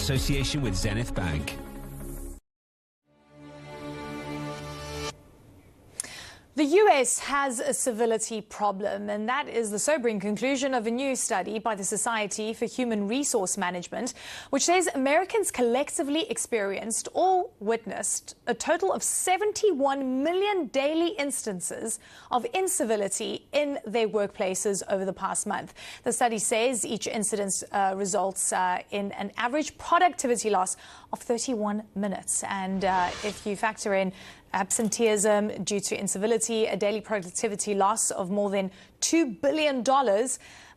association with Zenith Bank. The US has a civility problem, and that is the sobering conclusion of a new study by the Society for Human Resource Management, which says Americans collectively experienced or witnessed a total of 71 million daily instances of incivility in their workplaces over the past month. The study says each incident results in an average productivity loss of 31 minutes. And if you factor in absenteeism due to incivility, a daily productivity loss of more than $2 billion,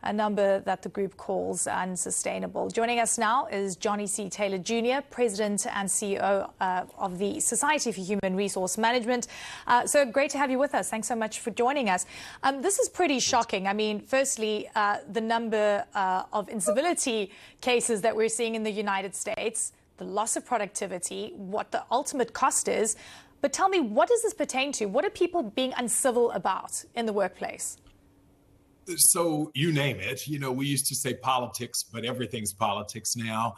a number that the group calls unsustainable. Joining us now is Johnny C. Taylor Jr., President and CEO of the Society for Human Resource Management. So great to have you with us. Thanks so much for joining us. This is pretty shocking. I mean, firstly, the number of incivility cases that we're seeing in the United States, the loss of productivity, what the ultimate cost is. But tell me, what does this pertain to? What are people being uncivil about in the workplace? So you name it. You know, we used to say politics, but everything's politics now.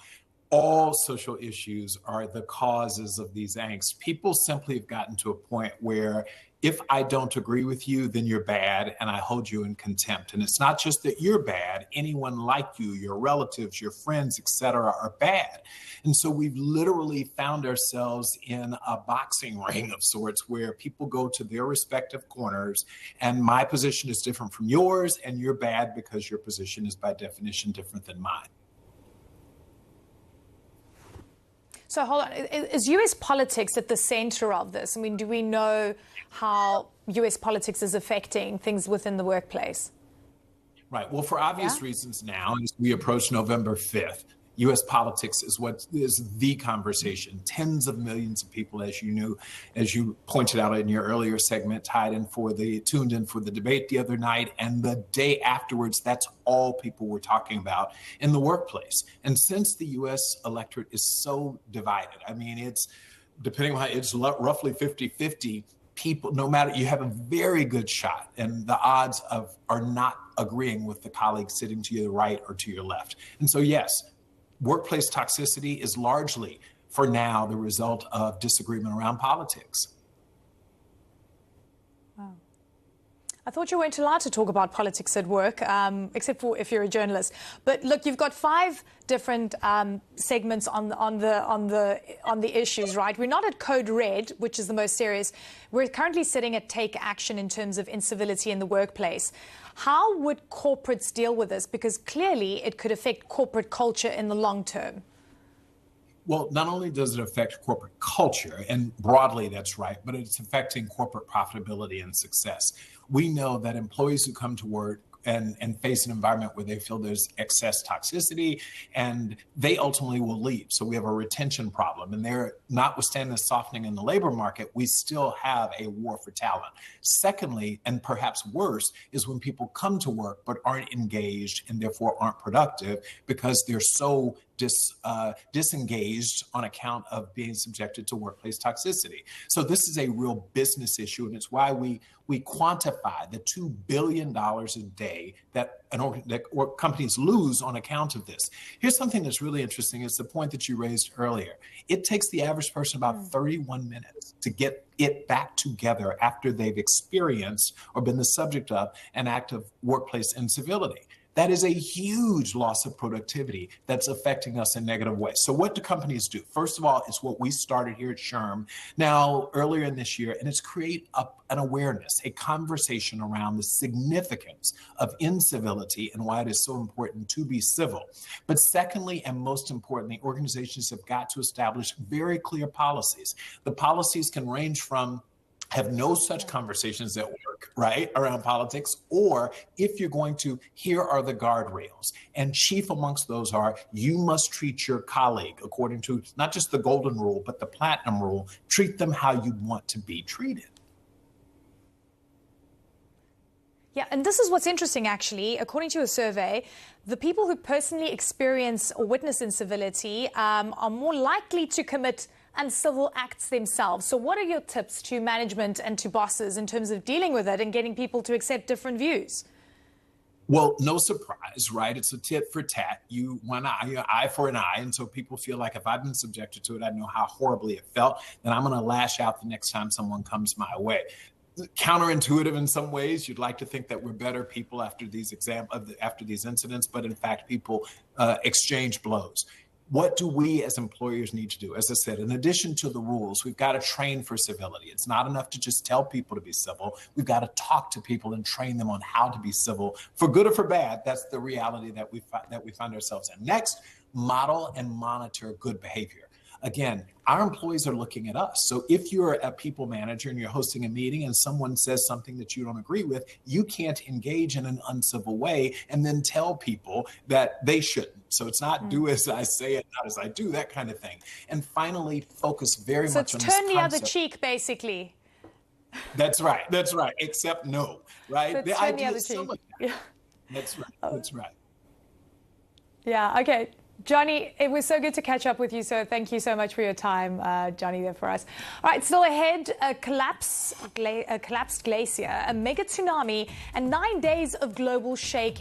All social issues are the causes of these angst. People simply have gotten to a point where if I don't agree with you, then you're bad, and I hold you in contempt. And it's not just that you're bad. Anyone like you, your relatives, your friends, etc., are bad. And so we've literally found ourselves in a boxing ring of sorts where people go to their respective corners, and my position is different from yours, and you're bad because your position is by definition different than mine. So hold on, is U.S. politics at the center of this? I mean, do we know how U.S. politics is affecting things within the workplace? Right. Well, for obvious reasons now, as we approach November 5th, U.S. politics is what is the conversation. Tens of millions of people, as you pointed out in your earlier segment, tuned in for the debate the other night, and the day afterwards, that's all people were talking about in the workplace. And since the U.S. electorate is so divided, I mean, it's depending on it's roughly 50-50. People, no matter, you have a very good shot, and the odds are not agreeing with the colleague sitting to your right or to your left. And so, yes, workplace toxicity is largely, for now, the result of disagreement around politics. Wow. I thought you weren't allowed to talk about politics at work, except for if you're a journalist. But look, you've got 5 different segments on the issues, right? We're not at Code Red, which is the most serious. We're currently sitting at Take Action in terms of incivility in the workplace. How would corporates deal with this? Because clearly it could affect corporate culture in the long term. Well, not only does it affect corporate culture, and broadly that's right, but it's affecting corporate profitability and success. We know that employees who come to work and face an environment where they feel there's excess toxicity, and they ultimately will leave. So we have a retention problem. And there, notwithstanding the softening in the labor market, we still have a war for talent. Secondly, and perhaps worse, is when people come to work but aren't engaged and therefore aren't productive because they're so disengaged on account of being subjected to workplace toxicity. So this is a real business issue, and it's why we quantify the $2 billion a day that companies lose on account of this. Here's something that's really interesting. It's the point that you raised earlier. It takes the average person about 31 minutes to get it back together after they've experienced or been the subject of an act of workplace incivility. That is a huge loss of productivity that's affecting us in negative ways. So what do companies do? First of all, it's what we started here at SHRM now earlier in this year, and it's create an awareness, a conversation around the significance of incivility and why it is so important to be civil. But secondly, and most importantly, organizations have got to establish very clear policies. The policies can range from have no such conversations at work, right, around politics, or if you're going to, here are the guardrails. And chief amongst those are, you must treat your colleague according to not just the golden rule, but the platinum rule. Treat them how you want to be treated. Yeah, and this is what's interesting, actually. According to a survey, the people who personally experience or witness incivility are more likely to commit uncivil acts themselves. So what are your tips to management and to bosses in terms of dealing with it and getting people to accept different views? Well, no surprise, right? It's a tit for tat. Eye for an eye. And so people feel like if I've been subjected to it, I know how horribly it felt, then I'm going to lash out the next time someone comes my way. Counterintuitive in some ways. You'd like to think that we're better people after these incidents, but in fact, people exchange blows. What do we as employers need to do? As I said, in addition to the rules, we've got to train for civility. It's not enough to just tell people to be civil. We've got to talk to people and train them on how to be civil, for good or for bad. That's the reality that we find ourselves in. Next, model and monitor good behavior. Again, our employees are looking at us. So if you're a people manager and you're hosting a meeting and someone says something that you don't agree with, you can't engage in an uncivil way and then tell people that they shouldn't. So it's not do as I say and not as I do, that kind of thing. And finally, focus very much on this concept. So turn the other cheek, basically. That's right. Except no, right? So turn the other cheek. Yeah. That's right. Yeah, okay. Johnny, it was so good to catch up with you, so thank you so much for your time, Johnny, there for us. All right, still ahead, a collapsed glacier, a mega tsunami, and 9 days of global shaking.